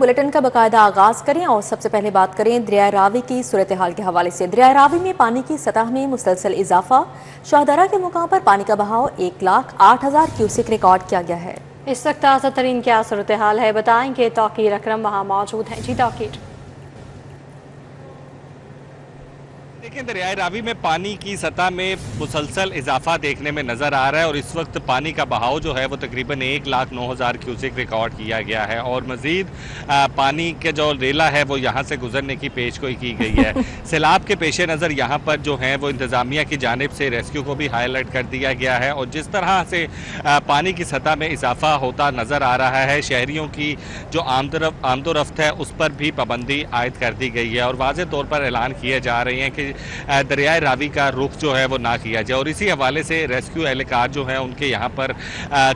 Bulletin کا باقاعدہ آغاز کریں اور سب سے پہلے بات کریں دریائے راوی کی صورتحال کے حوالے سے۔ دریائے راوی میں پانی کی سطح میں مسلسل اضافہ، شاہدرہ کے مقام پر پانی کا بہاؤ 1,08,000 کیوسک ریکارڈ کیا گیا ہے۔ اس وقت تازہ ترین کیا صورتحال ہے بتائیں کہ توقیر اکرم وہاں موجود ہیں۔ جی توقیر۔ دیکھیں دریائے راوی میں پانی کی سطح میں مسلسل اضافہ دیکھنے میں نظر آ رہا ہے اور اس وقت پانی کا بہاؤ جو ہے وہ تقریباً 1,09,000 کیوسک ریکارڈ کیا گیا ہے اور مزید پانی کے جو ریلا ہے وہ یہاں سے گزرنے کی پیشگوئی کی گئی ہے۔ سیلاب کے پیش نظر یہاں پر جو ہیں وہ انتظامیہ کی جانب سے ریسکیو کو بھی ہائی الرٹ کر دیا گیا ہے اور جس طرح سے پانی کی سطح میں اضافہ ہوتا نظر آ رہا ہے، شہریوں کی جو آمد و رفت ہے اس پر بھی پابندی عائد کر دی گئی ہے اور واضح طور پر اعلان کیے جا رہے ہیں کہ دریائے راوی کا رخ جو ہے وہ نہ کیا جائے اور اسی حوالے سے ریسکیو اہلکار جو ہیں ان کے یہاں پر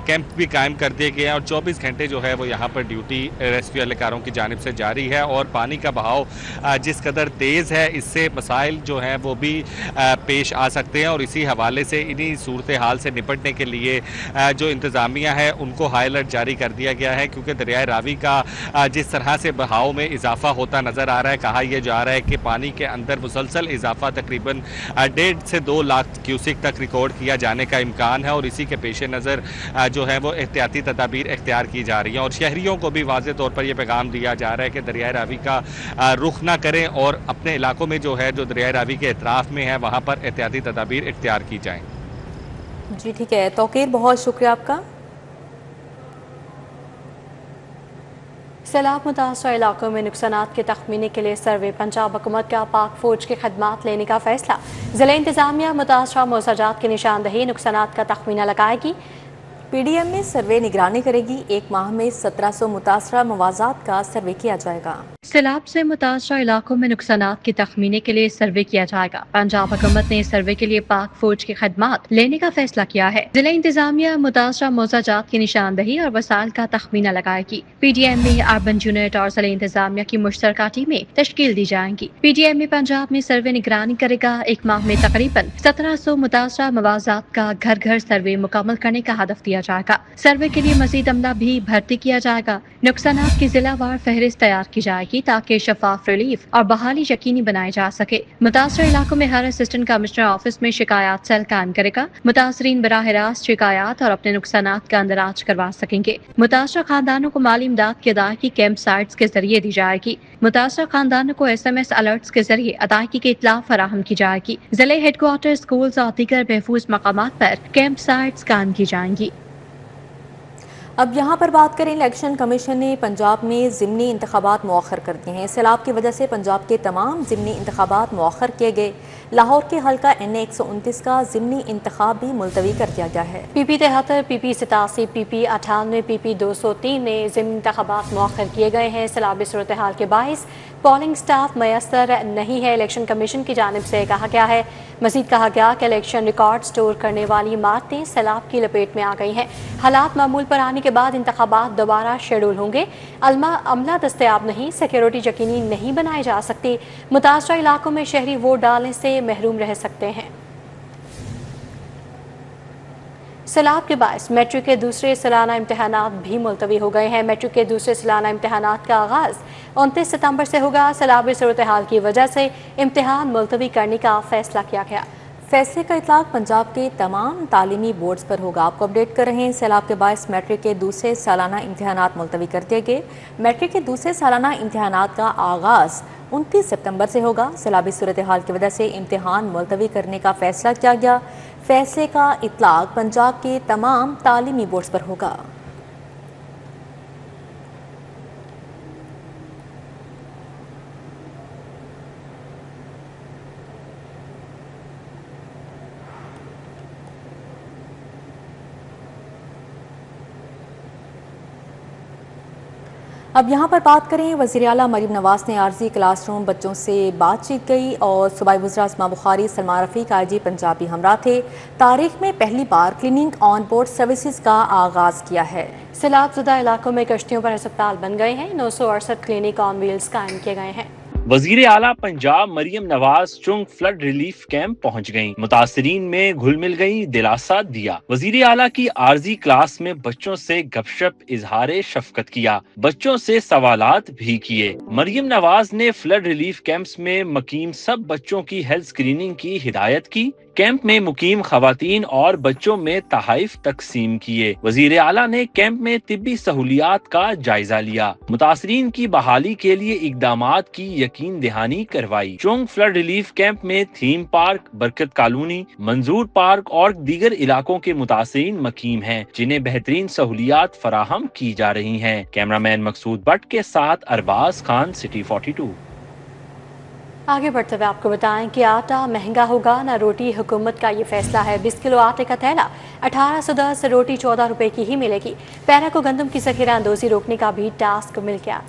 کیمپ بھی قائم کر دیے گئے ہیں اور 24 گھنٹے جو ہے وہ یہاں پر ڈیوٹی ریسکیو اہلکاروں کی جانب سے جاری ہے اور پانی کا بہاؤ جس قدر تیز ہے اس سے مسائل جو ہیں وہ بھی پیش آ سکتے ہیں اور اسی حوالے سے انہی صورتحال سے نپٹنے کے لیے جو انتظامیہ ہے ان کو ہائی الرٹ جاری کر دیا گیا ہے کیونکہ دریائے راوی کا جس طرح سے بہاؤ میں اضافہ ہوتا نظر آ رہا ہے، کہا یہ جا رہا ہے کہ پانی کے اندر مسلسل اضافہ تقریباً 1.5 سے 2 لاکھ کیوسک تک ریکارڈ کیا جانے کا امکان ہے اور اسی کے پیش نظر جو ہے وہ احتیاطی تدابیر اختیار کی جا رہی ہیں اور شہریوں کو بھی واضح طور پر یہ پیغام دیا جا رہا ہے کہ دریائے راوی کا رخ نہ کریں اور اپنے علاقوں میں جو ہے جو دریائے راوی کے اطراف میں ہے وہاں پر احتیاطی تدابیر اختیار کی جائیں۔ جی ٹھیک ہے توقیر، بہت شکریہ آپ کا۔ سیلاب متاثرہ علاقوں میں نقصانات کے تخمینے کے لیے سروے، پنجاب حکومت کا پاک فوج کی خدمات لینے کا فیصلہ، ضلع انتظامیہ متاثرہ موضوعات جات کی نشاندہی، نقصانات کا تخمینہ لگائے گی۔ پی ڈی ایم میں سروے نگرانی کرے گی، 1 ماہ میں 1700 متاثرہ موازات کا سروے کیا جائے گا۔ سیلاب سے متاثرہ علاقوں میں نقصانات کے تخمینے کے لیے سروے کیا جائے گا۔ پنجاب حکومت نے سروے کے لیے پاک فوج کی خدمات لینے کا فیصلہ کیا ہے۔ ضلع انتظامیہ متاثرہ موضوعات جات کی نشاندہی اور وسائل کا تخمینہ لگائے گی۔ پی ڈی ایم میں اربن یونٹ اور ضلع انتظامیہ کی مشترکہ ٹیمیں تشکیل دی جائیں گی۔ پی ڈی ایم میں پنجاب میں سروے نگرانی کرے گا، 1 ماہ میں تقریباً 1700 متاثرہ موازات کا گھر گھر سروے مکمل کرنے کا ہدف دیا جائے گا۔ سروے کے لیے مزید عملہ بھی بھرتی کیا جائے گا۔ نقصانات کی ضلع وار فہرست تیار کی جائے گی تاکہ شفاف ریلیف اور بحالی یقینی بنائی جا سکے۔ متاثرہ علاقوں میں ہر اسسٹنٹ کمشنر آفس میں شکایات سیل قائم کرے گا۔ متاثرین براہ راست شکایات اور اپنے نقصانات کا اندراج کروا سکیں گے۔ متاثرہ خاندانوں کو مالی امداد کی ادائیگی کیمپ سائٹس کے ذریعے دی جائے گی۔ متاثرہ خاندانوں کو SMS الرٹس کے ذریعے ادائیگی کی اطلاع فراہم کی جائے گی۔ ضلع ہیڈ کوارٹر، اسکولز اور دیگر محفوظ مقامات پر کیمپ سائٹس قائم کی جائیں گی۔ اب یہاں پر بات کریں، الیکشن کمیشن نے پنجاب میں ضمنی انتخابات مؤخر کر دیے ہیں۔ سیلاب کی وجہ سے پنجاب کے تمام ضمنی انتخابات مؤخر کیے گئے۔ لاہور کے حلقہ NA 129 کا ضمنی انتخاب بھی ملتوی کر دیا گیا ہے۔ PP 73، PP 87، PP 98، PP 203 میں ضمنی انتخابات مؤخر کیے گئے ہیں۔ سیلابی صورتحال کے باعث پولنگ سٹاف میسر نہیں ہے، الیکشن کمیشن کی جانب سے کہا گیا ہے۔ مزید کہا گیا کہ الیکشن ریکارڈ سٹور کرنے والی عمارتیں سیلاب کی لپیٹ میں آ گئی ہیں۔ حالات معمول پر آنے کے بعد انتخابات دوبارہ شیڈول ہوں گے۔ عملہ دستیاب نہیں، سیکیورٹی یقینی نہیں بنائی جا سکتی۔ متاثرہ علاقوں میں شہری ووٹ ڈالنے سے محروم رہ سکتے ہیں۔ سیلاب کے باعث میٹرک کے دوسرے سالانہ امتحانات بھی ملتوی ہو گئے ہیں۔ میٹرک کے دوسرے سالانہ امتحانات کا آغاز 29 ستمبر سے ہوگا۔ سیلابی صورتحال کی وجہ سے امتحان ملتوی کرنے کا فیصلہ کیا گیا۔ فیصلے کا اطلاق پنجاب کے تمام تعلیمی بورڈز پر ہوگا۔ آپ کو اپڈیٹ کر رہے ہیں، سیلاب کے باعث میٹرک کے دوسرے سالانہ امتحانات ملتوی کر دیے گئے۔ میٹرک کے دوسرے سالانہ امتحانات کا آغاز 29 ستمبر سے ہوگا۔ سیلابی صورتحال کی وجہ سے امتحان ملتوی کرنے کا فیصلہ کیا گیا۔ فیصلے کا اطلاق پنجاب کے تمام تعلیمی بورڈز پر ہوگا۔ اب یہاں پر بات کریں، وزیر اعلیٰ مریم نواز نے عارضی کلاس روم بچوں سے بات چیت کی اور صوبائی وزراء اسما بخاری، سلمان رفیق IG پنجابی ہمراہ تھے۔ تاریخ میں پہلی بار کلیننگ آن بورڈ سروسز کا آغاز کیا ہے۔ سیلاب زدہ علاقوں میں کشتیوں پر ہسپتال بن گئے ہیں۔ 968 کلینک آن ویلز قائم کیے گئے ہیں۔ وزیر اعلیٰ پنجاب مریم نواز چنگ فلڈ ریلیف کیمپ پہنچ گئیں، متاثرین میں گھل مل گئیں، دلاسا دیا۔ وزیر اعلیٰ کی عارضی کلاس میں بچوں سے گپ شپ، اظہار شفقت کیا، بچوں سے سوالات بھی کیے۔ مریم نواز نے فلڈ ریلیف کیمپس میں مقیم سب بچوں کی ہیلتھ اسکریننگ کی ہدایت کی۔ کیمپ میں مقیم خواتین اور بچوں میں تحائف تقسیم کیے۔ وزیر اعلیٰ نے کیمپ میں طبی سہولیات کا جائزہ لیا، متاثرین کی بحالی کے لیے اقدامات کی یقین دہانی کروائی۔ چونگ فلڈ ریلیف کیمپ میں تھیم پارک، برکت کالونی، منظور پارک اور دیگر علاقوں کے متاثرین مقیم ہیں، جنہیں بہترین سہولیات فراہم کی جا رہی ہیں۔ کیمرامین مقصود بٹ کے ساتھ ارباز خان، سٹی 42۔ آگے بڑھتے ہوئے آپ کو بتائیں کہ آٹا مہنگا ہوگا نہ روٹی، حکومت کا یہ فیصلہ ہے۔ 20 کلو آٹے کا تھیلا 1810، روٹی 14 روپے کی ہی ملے گی۔ پیرا کو گندم کی ذخیرہ اندوزی روکنے کا بھی ٹاسک مل گیا۔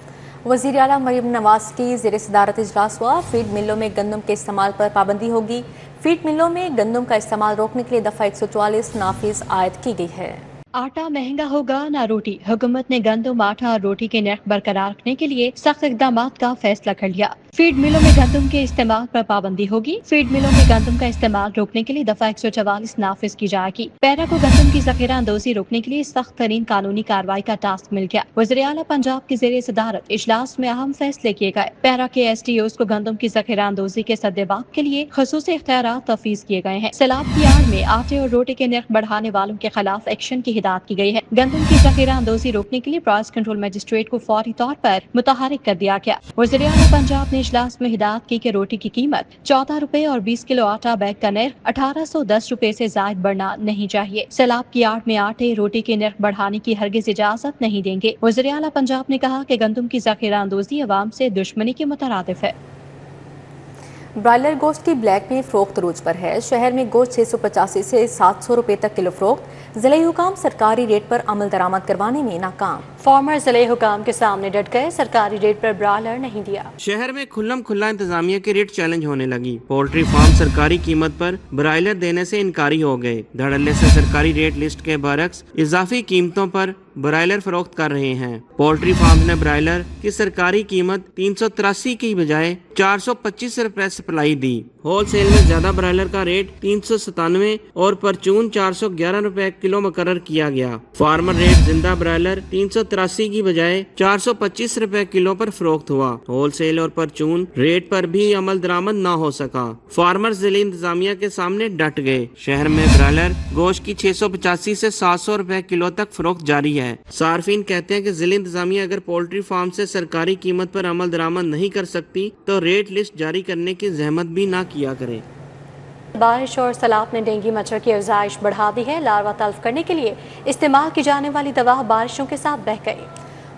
وزیر اعلیٰ مریم نواز کی زیر صدارت اجلاس ہوا۔ فیڈ ملوں میں گندم کے استعمال پر پابندی ہوگی۔ فیڈ ملوں میں گندم کا استعمال روکنے کے لیے دفعہ 144 نافذ عائد کی گئی ہے۔ آٹا مہنگا ہوگا نہ روٹی، حکومت نے گندم، آٹا اور روٹی کے نرخ برقرار رکھنے کے لیے سخت اقدامات کا فیصلہ کر لیا۔ فیڈ ملوں میں گندم کے استعمال پر پابندی ہوگی۔ فیڈ ملوں میں گندم کا استعمال روکنے کے لیے دفعہ 144 نافذ کی جائے گی۔ پیرا کو گندم کی ذخیرہ اندوزی روکنے کے لیے سخت ترین قانونی کارروائی کا ٹاسک مل گیا۔ وزیر اعلیٰ پنجاب کی زیر صدارت اجلاس میں اہم فیصلے کیے گئے۔ پیرا کے ایس ٹی اوز کو گندم کی ذخیرہ اندوزی کے سدباب کے لیے خصوصی اختیارات تفویض کیے گئے ہیں۔ سیلاب کی آڑ میں آٹے اور روٹی کے نرخ بڑھانے والوں کے خلاف ایکشن کی ہدایت کی گئی ہے۔ گندم کی ذخیرہ اندوزی روکنے کے لیے پرائس کنٹرول مجسٹریٹ کو فوری طور پر متحرک کر دیا گیا۔ وزیر اعلیٰ پنجاب نے اجلاس میں ہدایت کی کہ روٹی کی قیمت 14 روپے اور 20 کلو آٹا بیگ کا نرخ 1810 روپے سے زائد بڑھنا نہیں چاہیے۔ سیلاب کی آڑ میں آٹے روٹی کے نرخ بڑھانے کی ہرگز اجازت نہیں دیں گے۔ وزیر اعلیٰ پنجاب نے کہا کہ گندم کی ذخیرہ اندوزی عوام سے دشمنی کے مترادف ہے۔ برائلر گوشت کی بلیک میں فروخت عروج پر ہے۔ شہر میں گوشت 685 سے 700 روپے تک کلو فروخت۔ ضلعی حکام سرکاری ریٹ پر عمل درآمد کروانے میں ناکام۔ فارمر ضلعی حکام کے سامنے ڈٹ گئے، سرکاری ریٹ پر برائلر نہیں دیا۔ شہر میں کھلم کھلا انتظامیہ کے ریٹ چیلنج ہونے لگی۔ پولٹری فارم سرکاری قیمت پر برائلر دینے سے انکاری ہو گئے۔ دھڑلے سے سرکاری ریٹ لسٹ کے برعکس اضافی قیمتوں پر برائلر فروخت کر رہے ہیں۔ پولٹری فارم نے برائلر کی سرکاری قیمت 383 کی بجائے 425 روپے سپلائی دی۔ ہول سیل میں زیادہ برائلر کا ریٹ 397 اور پرچون 411 روپے کلو مقرر کیا گیا۔ فارمر ریٹ زندہ برائلر 383 کی بجائے 425 روپے کلو پر فروخت ہوا۔ ہول سیل اور پرچون ریٹ پر بھی عمل درآمد نہ ہو سکا۔ فارمر ضلعی انتظامیہ کے سامنے ڈٹ گئے۔ شہر میں برائلر گوشت کی 685 سے 700 روپے کلو تک فروخت جاری ہے۔ صارفین کہتے ہیں کہ ضلع انتظامیہ اگر پولٹری فارم سے سرکاری قیمت پر عمل درآمد نہیں کر سکتی تو ریٹ لسٹ جاری کرنے کی زحمت بھی نہ کیا کرے۔ بارش اور سیلاب نے ڈینگی مچھر کی افزائش بڑھا دی ہے۔ لاروا تلف کرنے کے لیے استعمال کی جانے والی دوا بارشوں کے ساتھ بہہ گئی۔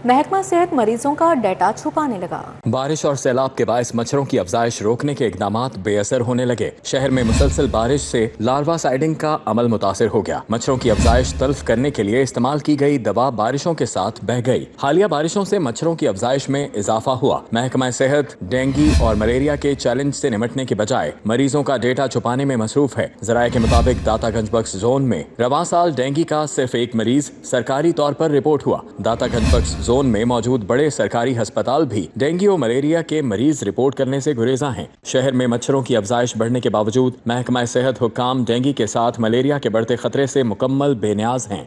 محکمہ صحت مریضوں کا ڈیٹا چھپانے لگا۔ بارش اور سیلاب کے باعث مچھروں کی افزائش روکنے کے اقدامات بے اثر ہونے لگے۔ شہر میں مسلسل بارش سے لاروا سائڈنگ کا عمل متاثر ہو گیا۔ مچھروں کی افزائش تلف کرنے کے لیے استعمال کی گئی دوا بارشوں کے ساتھ بہہ گئی۔ حالیہ بارشوں سے مچھروں کی افزائش میں اضافہ ہوا۔ محکمہ صحت ڈینگی اور ملیریا کے چیلنج سے نمٹنے کے بجائے مریضوں کا ڈیٹا چھپانے میں مصروف ہے۔ ذرائع کے مطابق داتا گنج بخش زون میں رواں سال ڈینگی کا صرف ایک مریض سرکاری طور پر رپورٹ ہوا۔ داتا گنج بخش زون میں موجود بڑے سرکاری ہسپتال بھی ڈینگی و ملیریا کے مریض رپورٹ کرنے سے گریزاں ہیں۔ شہر میں مچھروں کی افزائش بڑھنے کے باوجود محکمہ صحت حکام ڈینگی کے ساتھ ملیریا کے بڑھتے خطرے سے مکمل بے نیاز ہیں۔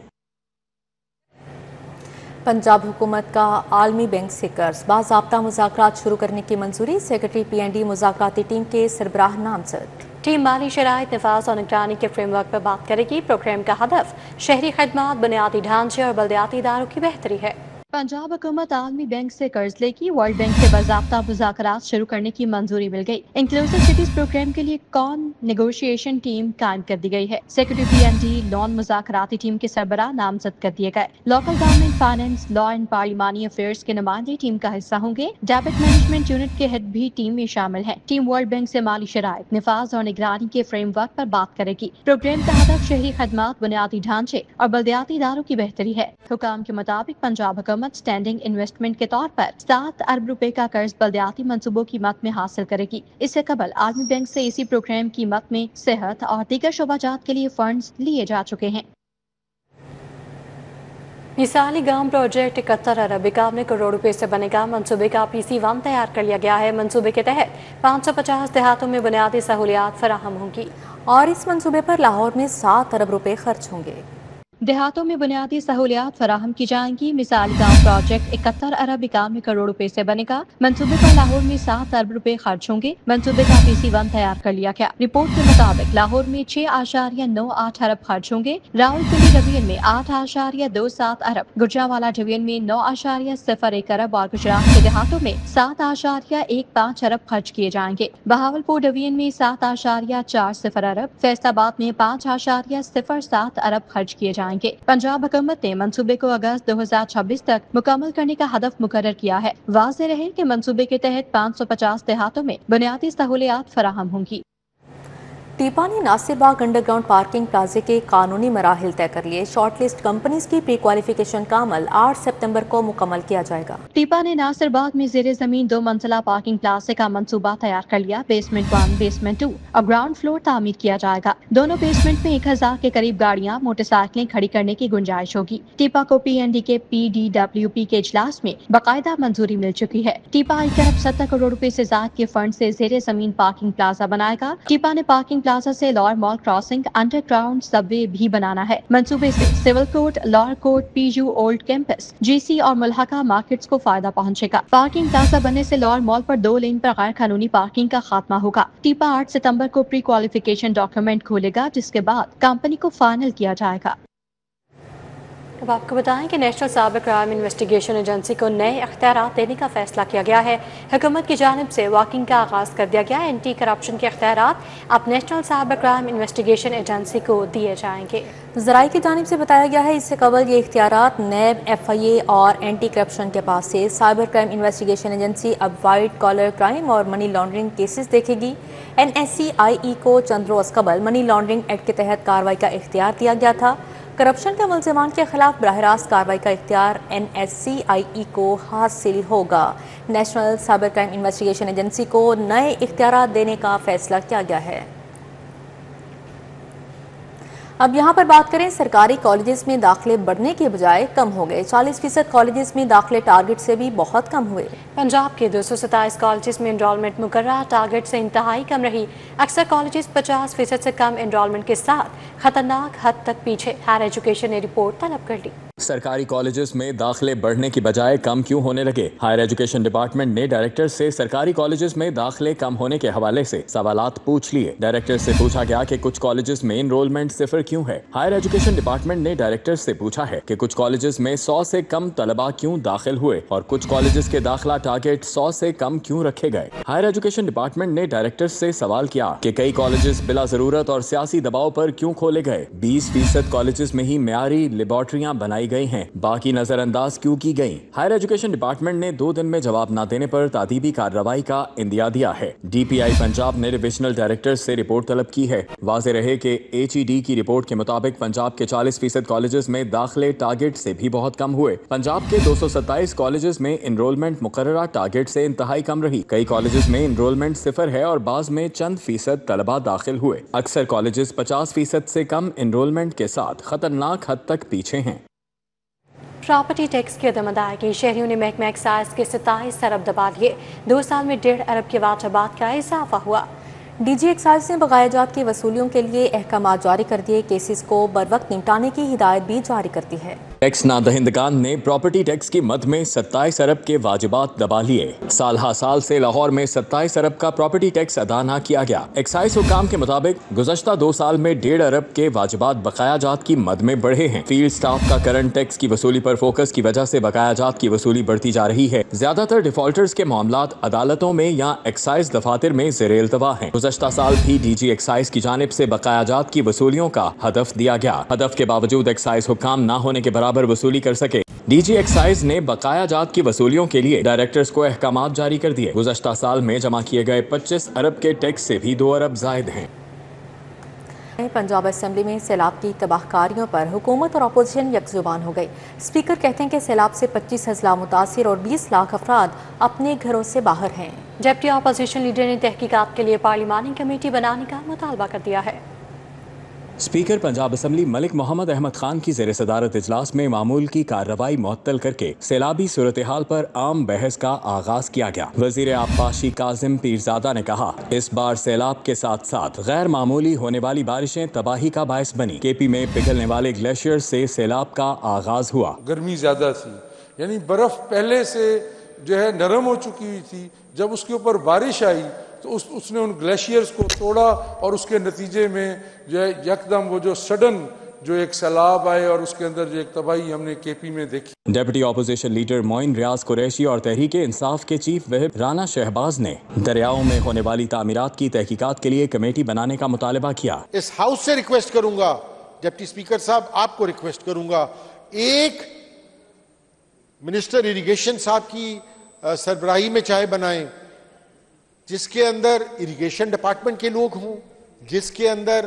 پنجاب حکومت کا عالمی بینک سے قرض باضابطہ مذاکرات شروع کرنے کی منظوری۔ سیکرٹری پی این ڈی مذاکراتی ٹیم کے سربراہ نامزد۔ ٹیم مالی شرائط، نفاذ اور نگرانی کے فریم ورک پر بات کرے گی۔ پروگرام کا ہدف شہری خدمات، بنیادی ڈھانچے اور بلدیاتی اداروں کی بہتری ہے۔ پنجاب حکومت عالمی بینک سے قرض لے گی۔ ورلڈ بینک سے باضابطہ مذاکرات شروع کرنے کی منظوری مل گئی۔ انکلوسیو سٹیز پروگرام کے لیے کون نیگوشیشن ٹیم قائم کر دی گئی ہے۔ Secretary P N D loan مذاکراتی ٹیم کے سربراہ نامزد کر دیے گئے۔ Local government finance, law and پارلیمانی افیئرز کے نمائندے ٹیم کا حصہ ہوں گے۔ ڈیبٹ مینجمنٹ یونٹ کے ہیڈ بھی ٹیم میں شامل ہیں۔ ٹیم ورلڈ بینک سے مالی شرائط، نفاذ اور نگرانی کے فریم ورک پر بات کرے گی۔ پروگرام کا ہدف شہری خدمات، بنیادی ڈھانچے اور بلدیاتی اداروں کی بہتری ہے۔ حکام کے مطابق پنجاب حکومت اسٹینڈنگ انویسٹمنٹ کے طور پر 7 ارب روپے کا قرض بلدیاتی منصوبوں کی مد میں حاصل کرے گی۔ اس سے قبل عالمی بینک سے اسی پروگرام کی مد میں صحت اور دیگر شعبہ جات کے لیے فنڈز لیے جا چکے ہیں۔ मिसाली गांव प्रोजेक्ट 71 अरब 51 करोड़ रुपए से बनेगा। मंसूबे का PC1 तैयार कर लिया गया है। मंसूबे के तहत 550 देहातों में बुनियादी सहूलियात फराहम होंगी और इस मंसूबे पर लाहौर में 7 अरब रुपए खर्च होंगे। देहातों में बुनियादी सहूलियात फराहम की जाएंगी। मिसाली गांव प्रोजेक्ट 71 अरब 51 करोड़ रुपए से बनेगा। मंसूबे पर लाहौर में 7 अरब रुपए खर्च होंगे। मंसूबे का PC1 तैयार कर लिया गया। रिपोर्ट के मुताबिक लाहौर में 6.98 अरब खर्च होंगे। रावलपिंडी डिवीजन में 8.27 अरब, गुजरावाला डिवीजन में 9.01 अरब और गुजरात के देहातों में 7.15 अरब खर्च किए जाएंगे। बहावलपुर डिवीजन में 7.40 अरब, फैसलाबाद में 5.07 अरब खर्च किए जाएंगे। पंजाब हुकूमत ने मंसूबे को अगस्त 2026 तक मुकम्मल करने का हदफ मुकर्रर किया है। वाज़ेह रहे कि मंसूबे के तहत 550 देहातों में बुनियादी सहूलियात फराहम होंगी। टीपा ने नासिर बाग अंडरग्राउंड पार्किंग प्लाजे के कानूनी मराहिल तय कर लिए। शॉर्ट लिस्ट कंपनीज की प्री क्वालिफिकेशन का अमल 8 सितंबर को मुकम्मल किया जाएगा। टीपा ने नासिर बाग में जेर जमीन 2 मंजिला पार्किंग प्लाजे का मंसूबा तैयार कर लिया। बेसमेंट 1, बेसमेंट 2 और ग्राउंड फ्लोर तामीर किया जाएगा। दोनों बेसमेंट में 1000 के करीब गाड़ियां, मोटरसाइकिलें खड़ी करने की गुंजाइश होगी। टीपा को PND के PDWP के इजलास में बाकायदा मंजूरी मिल चुकी है। टीपा 1 अरब 70 करोड़ रुपए से ज्यादा के फंड से जेर जमीन पार्किंग प्लाजा बनाएगा। टीपा ने पार्किंग प्लाजा से lower mall crossing, underground subway भी बनाना है। मंसूबे से civil court, lower court, PU old campus, GC और मुल्हका मार्केट्स को फायदा पहुंचेगा। पार्किंग प्लाजा बनने से लॉर मॉल पर 2 लेन पर गैर कानूनी पार्किंग का खात्मा होगा। टीपा 8 सितंबर को प्री क्वालिफिकेशन डॉक्यूमेंट खोलेगा, जिसके बाद कंपनी को फाइनल किया जाएगा। अब आपको बताएं कि national cyber crime investigation agency को नए अख्तियारात देने का फैसला किया गया है। हुकूमत की जानिब से वर्किंग का आगाज़ कर दिया गया है। एंटी करप्शन के अख्तियारात अब national cyber crime investigation agency को दिए जाएंगे। ज़राई की जानिब से बताया गया है, इससे कबल ये इख्तियारात नैब, FIA और एंटी करप्शन के पास से साइबर क्राइम इन्वेस्टिगेशन एजेंसी अब वाइट कॉलर क्राइम और मनी लॉन्ड्रिंग केसेस देखेगी। NSCIE को चंद रोज़ कबल मनी लॉन्ड्रिंग एक्ट के तहत कार्रवाई का इख्तियार दिया गया था। करप्शन के मुलज़िमान के खिलाफ बराह रास्त कार्रवाई का इख्तियार NSCIE को हासिल होगा। National cyber crime investigation agency को नए इख्तियारात देने का फैसला किया गया है। अब यहाँ पर बात करें, सरकारी कॉलेजेस में दाखिले बढ़ने के बजाय कम हो गए। 40% कॉलेजेस में दाखिले टारगेट से भी बहुत कम हुए। पंजाब के 227 कॉलेजेस में एनरोलमेंट मुकर्रर टारगेट से इंतहाई कम रही। अक्सर कॉलेजेस 50% से कम एनरोलमेंट के साथ खतरनाक हद तक पीछे। हायर एजुकेशन ने रिपोर्ट तलब कर ली। सरकारी कॉलेजेस में दाखिले बढ़ने की बजाय कम क्यों होने लगे? हायर एजुकेशन डिपार्टमेंट ने डायरेक्टर से सरकारी कॉलेजेस में दाखिले कम होने के हवाले से सवालात पूछ लिए। डायरेक्टर से पूछा गया कि कुछ कॉलेजेस में एनरोलमेंट सिफर क्यों है। हायर एजुकेशन डिपार्टमेंट ने डायरेक्टर से पूछा है कि कुछ कॉलेजेस में 100 से कम तलबा क्यों दाखिल हुए और कुछ कॉलेजेस के दाखिला टारगेट 100 से कम क्यों रखे गए। हायर एजुकेशन डिपार्टमेंट ने डायरेक्टर से सवाल किया कि कई कॉलेजेस बिला जरूरत और सियासी दबाव पर क्यों खोले गए। 20% कॉलेजेस में ही मियारी लेबोरेटरियां बनाई गई हैं, बाकी नजरअंदाज क्यों की गई। हायर एजुकेशन डिपार्टमेंट ने 2 दिन में जवाब न देने पर तादीबी कार्रवाई का इंदिया दिया है। DPI पंजाब ने डिविजनल डायरेक्टर से रिपोर्ट तलब की है। वाज़ेह रहे कि HED की रिपोर्ट के मुताबिक पंजाब के 40% कॉलेजेस में दाखिले टारगेट से भी बहुत कम हुए। पंजाब के 227 कॉलेजेस में एनरोलमेंट मुकर्ररा टारगेट से इंतहाई कम रही। कई कॉलेजेस में एनरोलमेंट सिफर है और बाज में चंद फीसद तलबा दाखिल हुए। अक्सर कॉलेजेस 50% से कम एनरोलमेंट के साथ खतरनाक हद तक पीछे हैं। प्रॉपर्टी टैक्स की अदम अदायगी। शहरियों ने महकमा एक्साइज के 27 अरब दबा दिए। 2 साल में 1.5 अरब के वाजबात का इजाफा हुआ। DG एक्साइज ने बकाया जात की वसूलियों के लिए अहकाम जारी कर दिए। केसेस को बर वक्त निपटाने की हिदायत भी जारी कर दी है। टैक्स नादहिंदगान ने प्रॉपर्टी टैक्स की मद में 27 अरब के वाजिबात दबा लिए। साल हा साल से लाहौर में 27 अरब का प्रॉपर्टी टैक्स अदा न किया गया। एक्साइज हुकाम के मुताबिक गुज़श्ता 2 साल में 1.5 अरब के वाजिबात बकाया जात की मद में बढ़े हैं। फील्ड स्टाफ का करंट टैक्स की वसूली पर फोकस की वजह से बकाया जात की वसूली बढ़ती जा रही है। ज्यादातर डिफॉल्टर्स के मामलात अदालतों में या एक्साइज दफातर में ज़ेरे इल्तवा हैं। गुज़श्ता साल भी DG एक्साइज की जानिब से बकाया जात की वसूलियों का हदफ दिया गया। हदफ के बावजूद एक्साइज हुकाम न होने के बराबर वसूली कर सके। DG एक्साइज ने बकाया जात की वसूलियों के लिए डायरेक्टर्स को अहकामात जारी कर दिए। गुज़श्ता साल में जमा किए गए 25 अरब के टैक्स से भी 2 अरब जायद हैं। पंजाब असेंबली में सैलाब की तबाहकारियों पर हुकूमत और अपोजिशन यकजुबान हो गई। स्पीकर कहते हैं कि सैलाब से 25 अजला मुतासिर और 20 लाख अफराद अपने घरों से बाहर हैं। जबकि अपोजिशन लीडर ने तहकीकात के लिए पार्लिमानी कमेटी बनाने का मुतालबा कर दिया है। स्पीकर पंजाब असम्बली मलिक मोहम्मद अहमद खान की ज़ेर सदारत इजलास में मामूल की कार्रवाई मुअत्तल करके सैलाबी सूरत हाल पर आम बहस का आगाज किया गया। वज़ीर आबपाशी कासिम पीरजादा ने कहा, इस बार सैलाब के साथ साथ गैर मामूली होने वाली बारिशें तबाही का बायस बनी। केपी में पिघलने वाले ग्लेशियर से सैलाब का आगाज हुआ। गर्मी ज्यादा थी, यानी बर्फ पहले से जो है नरम हो चुकी हुई थी। जब उसके ऊपर बारिश आई तो उसने उन ग्लेशियर्स को तोड़ा और उसके नतीजे में जो है यकदम वो जो सडन जो एक सैलाब आए और उसके अंदर जो एक तबाही हमने केपी में देखी। डेप्यूटी ऑपोजिशन लीडर मोइन रियाज कुरैशी और तहरीक इंसाफ के चीफ व्हिप राना शहबाज ने दरियाओं में होने वाली तामीरात की तहकीकात के लिए कमेटी बनाने का मुतालबा किया। इस हाउस से रिक्वेस्ट करूंगा, डिप्टी स्पीकर साहब आपको रिक्वेस्ट करूंगा, एक मिनिस्टर इरिगेशन साहब की सरबराही में चाहे बनाएं, जिसके अंदर इरिगेशन डिपार्टमेंट के लोग हों, जिसके अंदर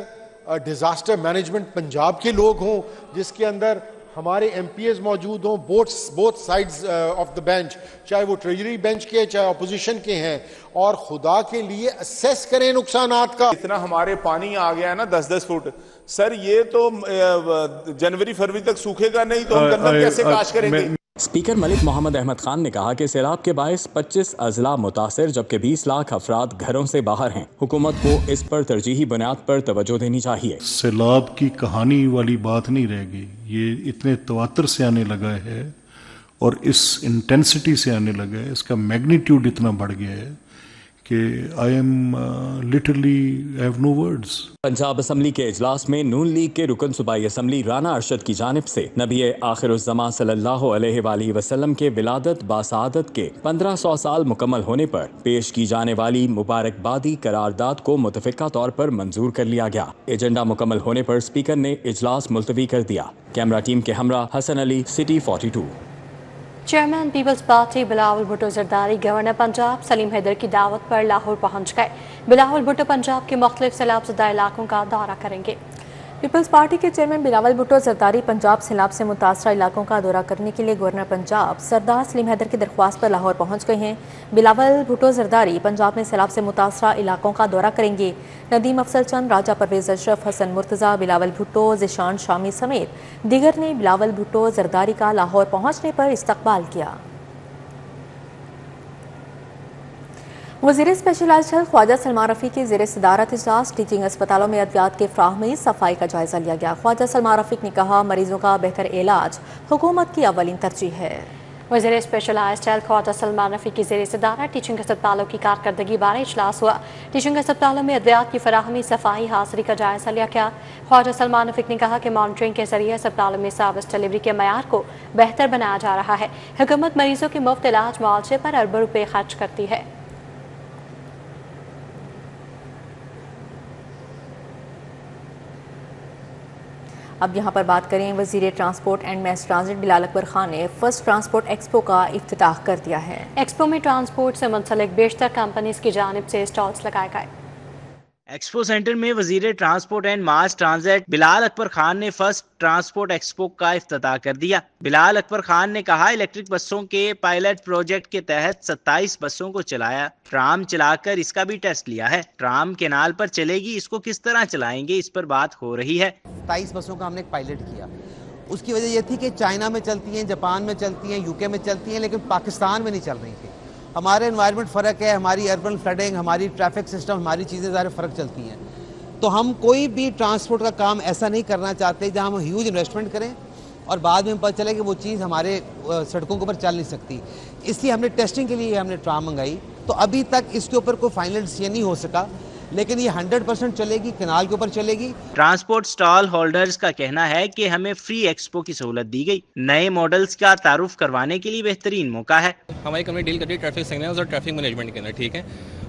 डिजास्टर मैनेजमेंट पंजाब के लोग हों, जिसके अंदर हमारे एमपीएस मौजूद हों, both sides of the bench, चाहे वो ट्रेजरी बेंच के चाहे अपोजिशन के हैं, और खुदा के लिए असेस करें नुकसानात का। इतना हमारे पानी आ गया है ना 10-10 फुट, सर ये तो जनवरी फरवरी तक सूखेगा नहीं तो हम गन्ना कैसे काश करेंगे। स्पीकर मलिक मोहम्मद अहमद खान ने कहा कि सैलाब के बायस 25 अजला मुतासर जबकि 20 लाख अफराद घरों से बाहर हैं। हुकूमत को इस पर तरजीही बुनियाद पर तवज्जो देनी चाहिए। सैलाब की कहानी वाली बात नहीं रह गई, ये इतने तवातर से आने लगा है और इस इंटेंसिटी से आने लगा है, इसका मैग्नीट्यूड इतना बढ़ गया है कि I am literally have no words. Punjab assembly के इजलास में नून लीग के रुकन सूबाई असम्बली राना अरशद की जानिब से नबी आखिरुज़्ज़मां सल्लल्लाहु अलैहि वसल्लम के विलादत बासादत के 1500 साल मुकम्मल होने पर पेश की जाने वाली मुबारकबादी करारदाद को मुतफ़िक़ा तौर पर मंजूर कर लिया गया। एजेंडा मुकम्मल होने पर स्पीकर ने इजलास मुलतवी कर दिया। कैमरा टीम के हमरा Hasan Ali, City 42। Chairman Peoples Party Bilawal Bhutto Zardari governor Punjab Salim Haider की दावत पर लाहौर पहुंच गए। बिलावल भुट्टो पंजाब के मुख्तलिफ सैलाबज़दा इलाकों का दौरा करेंगे। पीपल्स पार्टी के चेयरमैन बिलावल भुट्टो जरदारी पंजाब सैलाब से मुतासरा इलाकों का दौरा करने के लिए गवर्नर पंजाब सरदार सलीम हैदर की दरख्वास्त पर लाहौर पहुंच गए हैं। बिलावल भुट्टो जरदारी पंजाब में सैलाब से मुतासरा इलाकों का दौरा करेंगे। नदीम अफसल चंद, राजा परवेज अशरफ, हसन मुर्तज़ा, बिलावल भुट्टो, ज़िशान शामी समेत दीगर ने बिलावल भुट्टो जरदारी का लाहौर पहुंचने पर इस्तकबाल किया। वज़ीर स्पेशलाइज्ड हेल्थ ख्वाजा सलमान रफ़ी की ज़ेर सदारत इजलास टीचिंग अस्पतालों में अद्वियात के फ्राहमी सफाई का जायज़ा लिया गया। ख्वाजा सलमान रफ़ी ने कहा, मरीजों का बेहतर इलाज हुकूमत की अवलिन तरजीह है। वज़ीर स्पेशलाइज्ड हेल्थ ख्वाजा सलमान रफ़ी की ज़ेर सदारत टीचिंग अस्पतालों की कारकर्दगी बारे इजलास हुआ। टीचिंग अस्पतालों में अद्वियात की फराहमी सफाई हाज़िरी का जायज़ा लिया गया। ख्वाजा सलमान रफ़ी ने कहा कि मॉनिटरिंग के जरिए अस्पतालों में सर्विस डिलीवरी के मयार को बेहतर बनाया जा रहा है। हुकूमत मरीजों के मुफ्त इलाज मुआवजे पर अरबों रुपये खर्च करती है। अब यहाँ पर बात करें, वज़ीर transport and mess transit Bilal Akbar Khan ने फर्स्ट ट्रांसपोर्ट एक्सपो का इफ्तिताह कर दिया है। एक्सपो में ट्रांसपोर्ट से मुंसलिक बेशतर कंपनीज की जानिब से स्टॉल्स लगाए गए। एक्सपो सेंटर में वजीर transport and mass transit Bilal Akbar Khan ने फर्स्ट ट्रांसपोर्ट एक्सपो का इफ्तिताह कर दिया। बिलाल अकबर खान ने कहा, इलेक्ट्रिक बसों के पायलट प्रोजेक्ट के तहत 27 बसों को चलाया, ट्राम चलाकर इसका भी टेस्ट लिया है। ट्राम केनाल पर चलेगी, इसको किस तरह चलाएंगे इस पर बात हो रही है। 27 बसों का हमने एक पायलट किया। उसकी वजह यह थी कि चाइना में चलती हैं, जापान में चलती हैं, यूके में चलती हैं, लेकिन पाकिस्तान में नहीं चल रही थी। हमारे एनवायरनमेंट फ़र्क है, हमारी अर्बन फ्लडिंग, हमारी ट्रैफिक सिस्टम, हमारी चीज़ें ज़्यादा फ़र्क चलती हैं। तो हम कोई भी ट्रांसपोर्ट का काम ऐसा नहीं करना चाहते जहां हम ह्यूज इन्वेस्टमेंट करें और बाद में पता चले कि वो चीज़ हमारे सड़कों के ऊपर चल नहीं सकती। इसलिए हमने टेस्टिंग के लिए हमने ट्राम मंगाई। तो अभी तक इसके ऊपर कोई फाइनल डिसीजन नहीं हो सका, लेकिन ये 100% चलेगी, कनाल के ऊपर चलेगी। ट्रांसपोर्ट स्टॉल होल्डर्स का कहना है कि हमें फ्री एक्सपो की सहूलत दी गई। नए मॉडल्स का तारुफ करवाने के लिए बेहतरीन मौका है। हमारी कंपनी डील करती है ट्रैफिक सिग्नल्स और ट्रैफिक मैनेजमेंट के अंदर, ठीक है।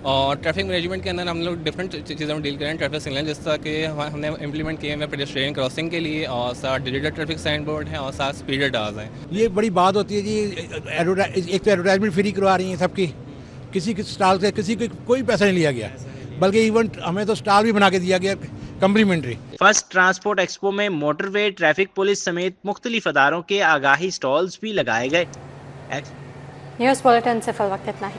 और ट्रैफिक मैनेजमेंट के अंदर हम लोग डिफरेंट चीज़ों में डील करें। ट्रैफिक सिग्नल जिस तरह के हमने इम्प्लीमेंट किए हैं पेडेस्ट्रियन क्रॉसिंग के लिए, और साथ डिजिटल ट्रैफिक साइन बोर्ड है और साथ स्पीड रडार्स हैं। ये बड़ी बात होती है जी, एक तो एडवर्टाइजमेंट फ्री करवा रही हैं सबकी, किसी के स्टॉल से किसी को कोई पैसा नहीं लिया गया, बल्कि इवन हमें तो स्टॉल भी बना के दिया गया कम्प्लीमेंट्री। फर्स्ट ट्रांसपोर्ट एक्सपो में मोटरवे, ट्रैफिक पुलिस समेत मुख्तलिफ अदारों के आगाही स्टॉल्स भी लगाए गए। न्यूज़ बुलेटिन से फिल वक्त इतना ही।